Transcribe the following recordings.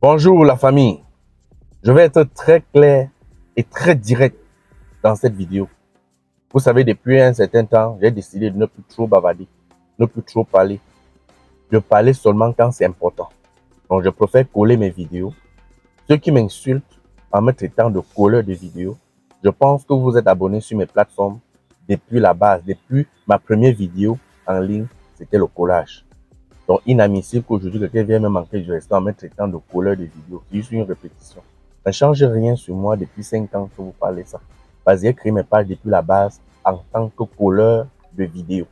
Bonjour la famille, je vais être très clair et très direct dans cette vidéo. Vous savez, depuis un certain temps, j'ai décidé de ne plus trop bavarder, ne plus trop parler, de parler seulement quand c'est important. Donc je préfère coller mes vidéos. Ceux qui m'insultent en me traitant de colleur de vidéos, je pense que vous êtes abonnés sur mes plateformes depuis la base, depuis ma première vidéo en ligne, c'était le collage. Donc, inadmissible qu'aujourd'hui, quelqu'un vienne me manquer de respect en me traitant de colleur de vidéo. C'est juste une répétition. Ça ne change rien sur moi depuis 5 ans que vous parlez ça. Parce que j'ai créé mes pages depuis la base en tant que colleur de vidéo.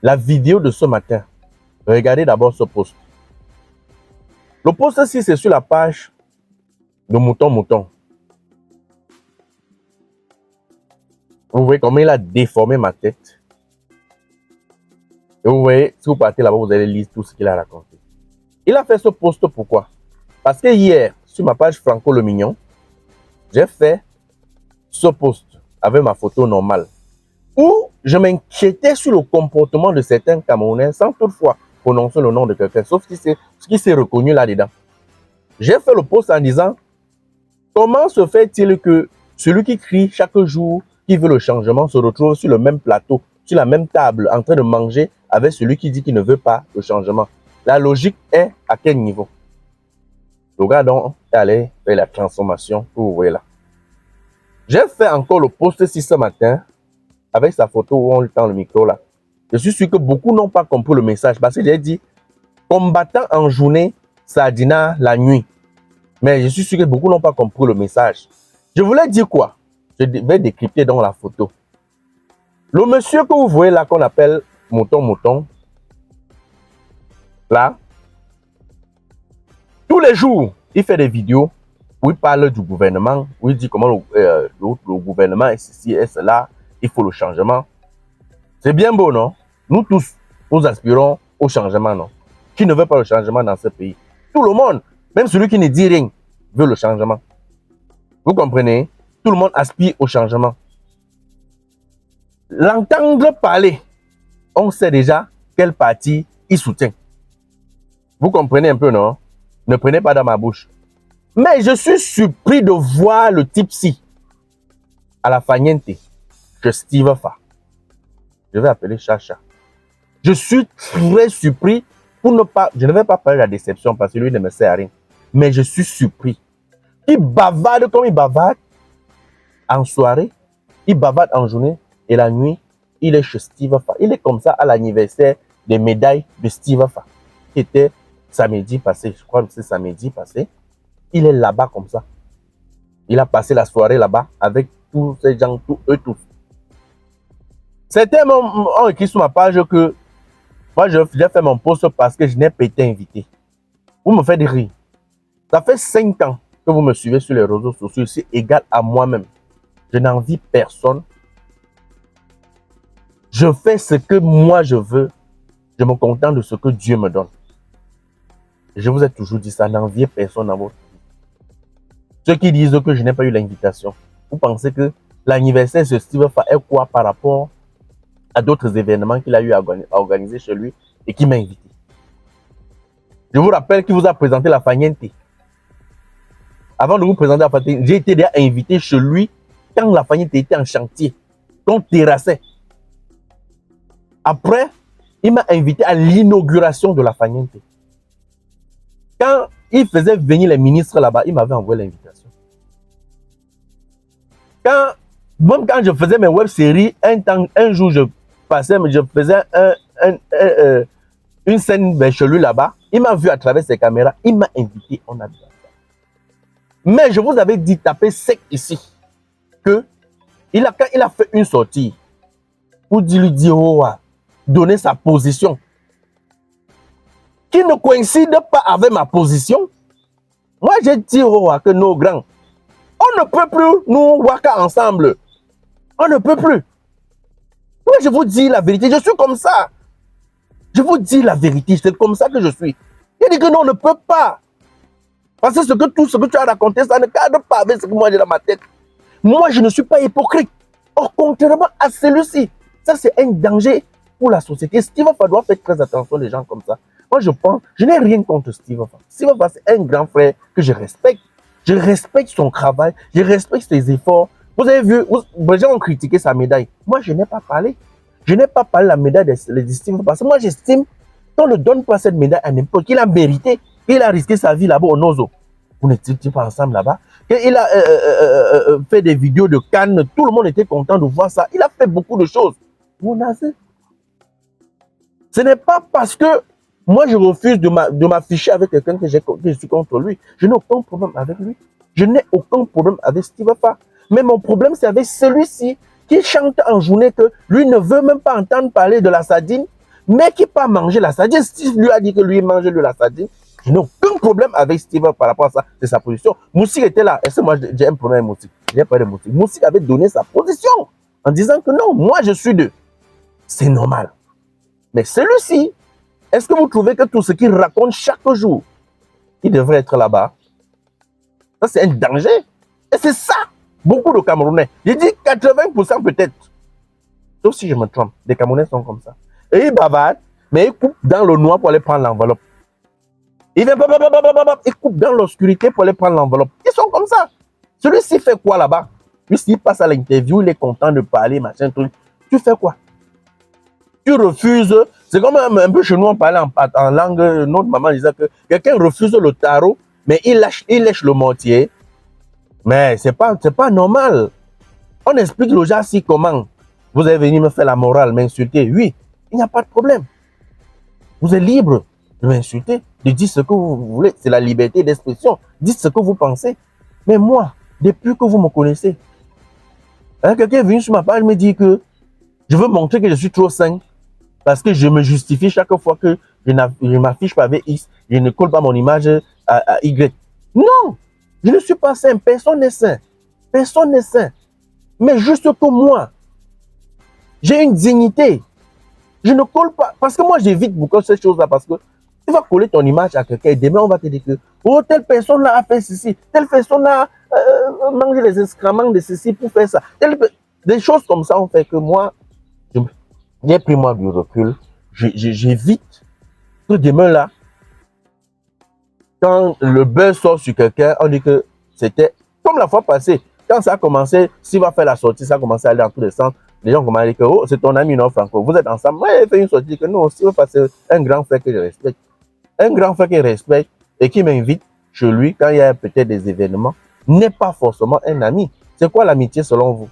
La vidéo de ce matin, regardez d'abord ce post. Le post-ci, c'est sur la page de Mouton Mouton. Vous voyez comment il a déformé ma tête. Et vous voyez, si vous partez là-bas, vous allez lire tout ce qu'il a raconté. Il a fait ce post pourquoi? Parce que hier, sur ma page Franco le Mignon, j'ai fait ce post avec ma photo normale où je m'inquiétais sur le comportement de certains Camerounais sans toutefois prononcer le nom de quelqu'un, sauf ce qui s'est reconnu là-dedans. J'ai fait le post en disant comment se fait-il que celui qui crie chaque jour qui veut le changement se retrouve sur le même plateau, sur la même table, en train de manger avec celui qui dit qu'il ne veut pas le changement. La logique est à quel niveau? Le gars donc est allé faire la transformation que vous voyez là. J'ai fait encore le post-ci ce matin avec sa photo où on lui tend le micro là. Je suis sûr que beaucoup n'ont pas compris le message parce que j'ai dit combattant en journée, Sardina la nuit. Mais je suis sûr que beaucoup n'ont pas compris le message. Je voulais dire quoi? Je vais décrypter dans la photo. Le monsieur que vous voyez là qu'on appelle Mouton Mouton, là, tous les jours, il fait des vidéos où il parle du gouvernement, où il dit comment le gouvernement est ceci et cela, il faut le changement. C'est bien beau, non? Nous tous, nous aspirons au changement, non? Qui ne veut pas le changement dans ce pays? Tout le monde, même celui qui ne dit rien, veut le changement. Vous comprenez? Tout le monde aspire au changement. L'entendre parler, on sait déjà quel parti il soutient. Vous comprenez un peu, non? Ne prenez pas dans ma bouche. Mais je suis surpris de voir le type-ci à la Faniente que Steve Fa. Je vais appeler Chacha. Je suis très surpris pour ne pas... Je ne vais pas parler de la déception parce que lui ne me sert à rien. Mais je suis surpris. Il bavarde comme il bavarde en soirée. Il bavarde en journée. Et la nuit, il est chez Steve Fa. Il est comme ça à l'anniversaire des médailles de Steve Fa. Qui était samedi passé. Je crois que c'est samedi passé. Il est là-bas comme ça. Il a passé la soirée là-bas avec tous ces gens, eux tous. Certains ont écrit sur ma page que moi, j'ai fait mon post parce que je n'ai pas été invité. Vous me faites rire. Ça fait 5 ans que vous me suivez sur les réseaux sociaux. C'est égal à moi-même. Je n'envie personne. Je fais ce que moi je veux. Je me contente de ce que Dieu me donne. Je vous ai toujours dit ça. N'enviez personne dans votre vie. Ceux qui disent que je n'ai pas eu l'invitation, vous pensez que l'anniversaire de Steve Fa est quoi par rapport à d'autres événements qu'il a eu à organiser chez lui et qui m'a invité? Je vous rappelle qu'il vous a présenté la Faniente. Avant de vous présenter la Faniente, j'ai été déjà invité chez lui quand la Faniente était en chantier, qu'on terrassait. Après, il m'a invité à l'inauguration de la Faniente. Quand il faisait venir les ministres là-bas, il m'avait envoyé l'invitation. Même quand je faisais mes web-séries, un jour je passais, je faisais une scène chez lui là-bas. Il m'a vu à travers ses caméras. Il m'a invité. On a vu ça. Mais je vous avais dit, taper sec ici, que quand il a fait une sortie pour lui dire, oh, donner sa position, qui ne coïncide pas avec ma position. Moi, j'ai dit oh, que nos grands, on ne peut plus nous waka ensemble. On ne peut plus. Moi, je vous dis la vérité. Je suis comme ça. Je vous dis la vérité. C'est comme ça que je suis. Il dit que non, on ne peut pas. Parce que tout ce que tu as raconté, ça ne cadre pas avec ce que moi j'ai dans ma tête. Moi, je ne suis pas hypocrite. Or, contrairement à celui-ci, ça c'est un danger pour la société. Steve Fa doit faire très attention les gens comme ça. Moi, je pense, je n'ai rien contre Steve Afa. Steve Afa, c'est un grand frère que je respecte. Je respecte son travail, je respecte ses efforts. Vous avez vu, les gens ont critiqué sa médaille. Moi, je n'ai pas parlé. Je n'ai pas parlé de la médaille de Steve Afa parce que moi, j'estime qu'on ne donne pas cette médaille à n'importe qui. Il a mérité. Il a risqué sa vie là-bas au Nozo. Vous n'étiez pas ensemble là-bas. Il a fait des vidéos de Cannes. Tout le monde était content de voir ça. Il a fait beaucoup de choses. Mon avis. Ce n'est pas parce que moi je refuse de m'afficher avec quelqu'un que je suis contre lui. Je n'ai aucun problème avec lui. Je n'ai aucun problème avec Steve Afa. Mais mon problème, c'est avec celui-ci qui chante en journée que lui ne veut même pas entendre parler de la sardine, mais qui pas manger la sardine. Steve lui a dit que lui mange de la sardine. Je n'ai aucun problème avec Steve par rapport à ça. C'est sa position. Moussik était là. Est-ce que moi j'ai un problème avec Moussik? Je n'ai pas de Moussik. Moussik avait donné sa position en disant que non, moi je suis de. C'est normal. Mais celui-ci, est-ce que vous trouvez que tout ce qu'il raconte chaque jour, il devrait être là-bas? Ça, c'est un danger. Et c'est ça, beaucoup de Camerounais. Je dis 80% peut-être. Sauf si je me trompe. Les Camerounais sont comme ça. Et ils bavardent, mais ils coupent dans le noir pour aller prendre l'enveloppe. Ils coupent dans l'obscurité pour aller prendre l'enveloppe. Ils sont comme ça. Celui-ci fait quoi là-bas? Lui, s'il passe à l'interview, il est content de parler, machin, truc. Tu fais quoi? Tu refuses, c'est comme un peu chez nous, on parlait en langue, notre maman disait que quelqu'un refuse le tarot, mais il lèche le mortier. Mais c'est pas normal. On explique le gens si comment. Vous allez venir me faire la morale, m'insulter. Oui, il n'y a pas de problème. Vous êtes libre de m'insulter, de dire ce que vous voulez. C'est la liberté d'expression. Dites ce que vous pensez. Mais moi, depuis que vous me connaissez, hein, quelqu'un est venu sur ma page me dit que je veux montrer que je suis trop sain. Parce que je me justifie chaque fois que je ne m'affiche pas avec X, je ne colle pas mon image à Y. Non, je ne suis pas sain, personne n'est sain. Personne n'est sain. Mais juste que moi, j'ai une dignité. Je ne colle pas, parce que moi j'évite beaucoup ces choses-là, parce que tu vas coller ton image à quelqu'un et demain on va te dire que oh, telle personne-là a fait ceci, telle personne-là mange les excréments de ceci pour faire ça. Des choses comme ça ont fait que moi, j'ai pris moi du recul, j'évite que demain là, quand le buzz sort sur quelqu'un, on dit que c'était comme la fois passée. Quand ça a commencé, s'il va faire la sortie, ça a commencé à aller dans tous les sens. Les gens commencent à dire que oh, c'est ton ami, non, Franco, vous êtes ensemble. Moi, j'ai fait une sortie que non, s'il va passer un grand frère que je respecte. Un grand frère que je respecte et qui m'invite chez lui quand il y a peut-être des événements, n'est pas forcément un ami. C'est quoi l'amitié selon vous?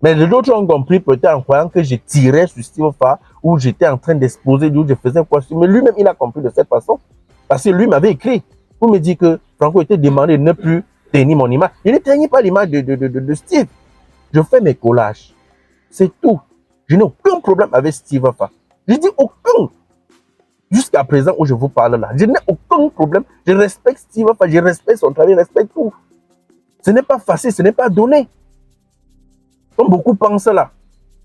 Mais les autres ont compris peut-être en croyant que je tirais sur Steve Afa ou j'étais en train d'exposer, d'où je faisais quoi. Mais lui-même, il a compris de cette façon. Parce que lui m'avait écrit pour me dire que Franco était demandé de ne plus tenir mon image. Je ne tenais pas l'image de Steve. Je fais mes collages. C'est tout. Je n'ai aucun problème avec Steve Afa. Je dis aucun. Jusqu'à présent où je vous parle là, je n'ai aucun problème. Je respecte Steve Afa, je respecte son travail, je respecte tout. Ce n'est pas facile, ce n'est pas donné. Comme beaucoup pensent là.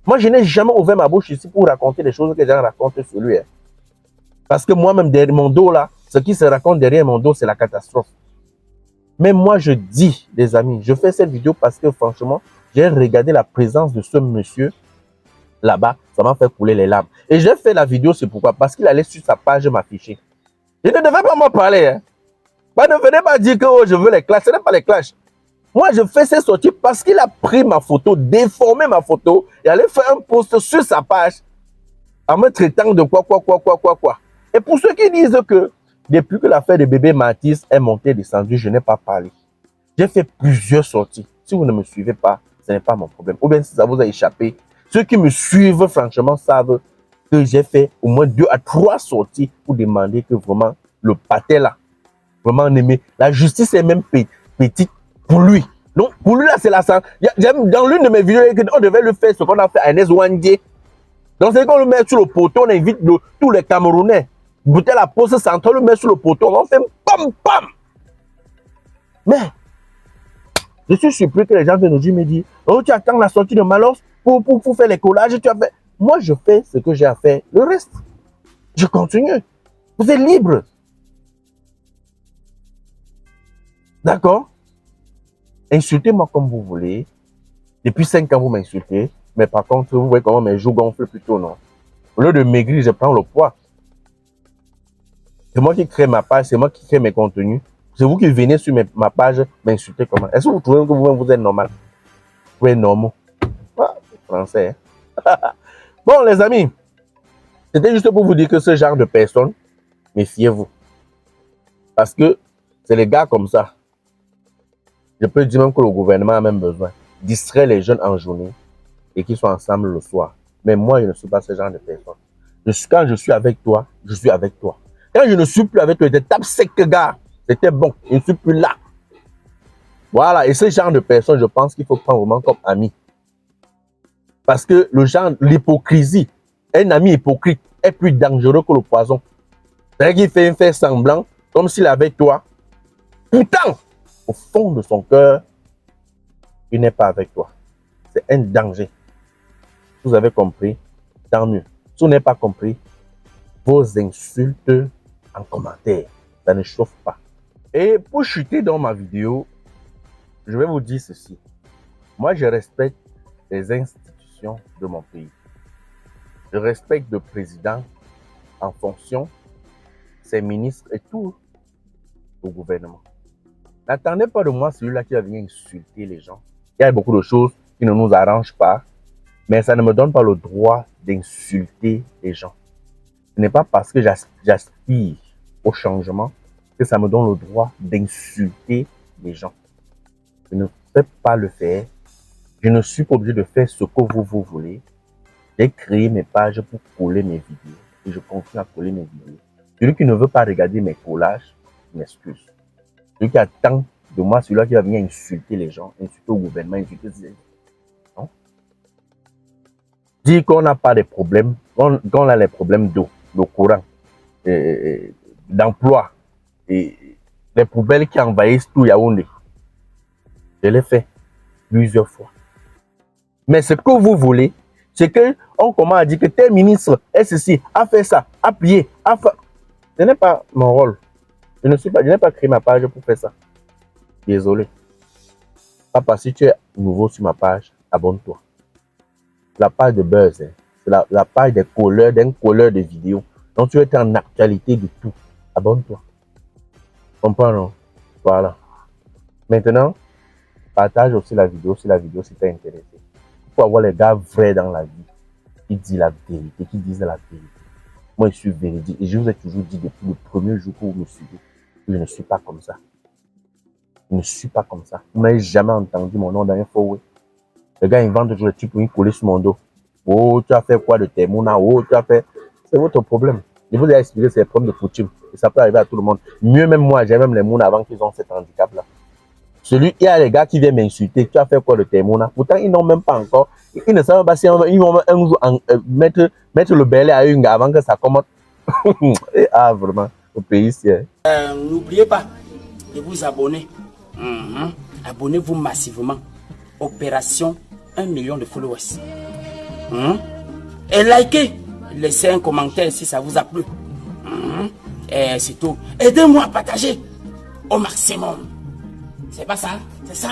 Moi, je n'ai jamais ouvert ma bouche ici pour raconter les choses que les gens racontent sur lui. Hein. Parce que moi-même, derrière mon dos là, ce qui se raconte derrière mon dos, c'est la catastrophe. Mais moi, je dis, les amis, je fais cette vidéo parce que franchement, j'ai regardé la présence de ce monsieur là-bas, ça m'a fait couler les larmes. Et j'ai fait la vidéo, c'est pourquoi? Parce qu'il allait sur sa page m'afficher. Je ne devais pas m'en parler. Hein. Ne venez pas dire que oh, je veux les clashs. Ce n'est pas les clashs. Moi, je fais ces sorties parce qu'il a pris ma photo, déformé ma photo et allait faire un post sur sa page en me traitant de quoi. Et pour ceux qui disent que depuis que l'affaire de bébé Mathis est montée et descendue, je n'ai pas parlé. J'ai fait plusieurs sorties. Si vous ne me suivez pas, ce n'est pas mon problème. Ou bien si ça vous a échappé, ceux qui me suivent, franchement, savent que j'ai fait au moins 2 à 3 sorties pour demander que vraiment le pâté là, vraiment aimé. La justice est même petite pour lui. Donc, pour lui là, c'est la sang. Dans l'une de mes vidéos, on devait le faire ce qu'on a fait à Inès Wandje. Donc, c'est qu'on le met sur le poteau, on invite tous les Camerounais. Bouter la poste centrale, le met sur le poteau, on fait pam pam. Mais, je suis surpris que les gens viennent nous dire, me disent, oh, tu attends la sortie de Malos pour faire les collages, tu as fait. Moi, je fais ce que j'ai à faire. Le reste, je continue. Vous êtes libre. D'accord? Insultez-moi comme vous voulez. Depuis 5 ans, vous m'insultez. Mais par contre, vous voyez comment mes joues gonflent plutôt, non? Au lieu de maigrir, je prends le poids. C'est moi qui crée ma page, c'est moi qui crée mes contenus. C'est vous qui venez sur ma page m'insulter comment? Est-ce que vous trouvez que vous êtes normal? Vous êtes normaux. Ah, français. Hein? Bon, les amis, c'était juste pour vous dire que ce genre de personnes, méfiez-vous. Parce que c'est les gars comme ça. Je peux dire même que le gouvernement a même besoin distraire les jeunes en journée et qu'ils soient ensemble le soir. Mais moi, je ne suis pas ce genre de personne. Quand je suis avec toi, je suis avec toi. Quand je ne suis plus avec toi, je te tape sec, gars. C'était bon, je ne suis plus là. Voilà, et ce genre de personnes, je pense qu'il faut prendre vraiment comme ami. Parce que le genre, l'hypocrisie, un ami hypocrite est plus dangereux que le poison. C'est-à-dire qu'il fait semblant, comme s'il avait toi. Pourtant, au fond de son cœur, il n'est pas avec toi. C'est un danger. Si vous avez compris, tant mieux. Si vous n'avez pas compris, vos insultes en commentaire, ça ne chauffe pas. Et pour chuter dans ma vidéo, je vais vous dire ceci. Moi, je respecte les institutions de mon pays. Je respecte le président en fonction, ses ministres et tout le gouvernement. N'attendez pas de moi celui-là qui va venir insulter les gens. Il y a beaucoup de choses qui ne nous arrangent pas, mais ça ne me donne pas le droit d'insulter les gens. Ce n'est pas parce que j'aspire au changement que ça me donne le droit d'insulter les gens. Je ne peux pas le faire. Je ne suis pas obligé de faire ce que vous voulez. J'ai créé mes pages pour coller mes vidéos. Et je continue à coller mes vidéos. Celui qui ne veut pas regarder mes collages, je m'excuse. Celui qui attend de moi, celui-là qui va venir insulter les gens, insulter le gouvernement, insulter les gens. Non? Dire qu'on n'a pas de problèmes, qu'on a les problèmes d'eau, de courant, d'emploi, et les poubelles qui envahissent tout Yaoundé. Je l'ai fait plusieurs fois. Mais ce que vous voulez, c'est qu'on commence à dire que tel ministre est ceci, a fait ça, a plié, a fait... Ce n'est pas mon rôle. Je n'ai pas créé ma page pour faire ça. Désolé. Papa, si tu es nouveau sur ma page, abonne-toi. La page de buzz, hein. C'est la page des colleurs, d'un colleur de vidéos. Donc tu es en actualité de tout. Abonne-toi. Comprends, non? Voilà. Maintenant, partage aussi la vidéo si la vidéo s'est intéressée. Il faut avoir les gars vrais dans la vie. Qui disent la vérité, qui disent la vérité. Moi, je suis véridique. Et je vous ai toujours dit depuis le premier jour que vous me suivez, que je ne suis pas comme ça. Je ne suis pas comme ça. Vous n'avez jamais entendu mon nom dans un faux. Les gars inventent toujours des trucs pour me coller sur mon dos. Oh, tu as fait quoi de tes mounas? Oh, tu as fait... C'est votre problème. Je vous ai expliqué, c'est les problèmes de coutume. Et ça peut arriver à tout le monde. Mieux même moi, j'ai même les mounas avant qu'ils ont cet handicap-là. Il y a les gars qui viennent m'insulter. Tu as fait quoi de tes mounas? Pourtant, ils n'ont même pas encore... Ils ne savent pas si ils vont un jour mettre le belé à une avant que ça commence. Ah, vraiment, au pays, c'est... N'oubliez pas de vous abonner. Abonnez-vous massivement. Opération 1 million de followers. Et likez. Laissez un commentaire si ça vous a plu. Et c'est tout. Aidez-moi à partager au maximum. C'est pas ça? C'est ça.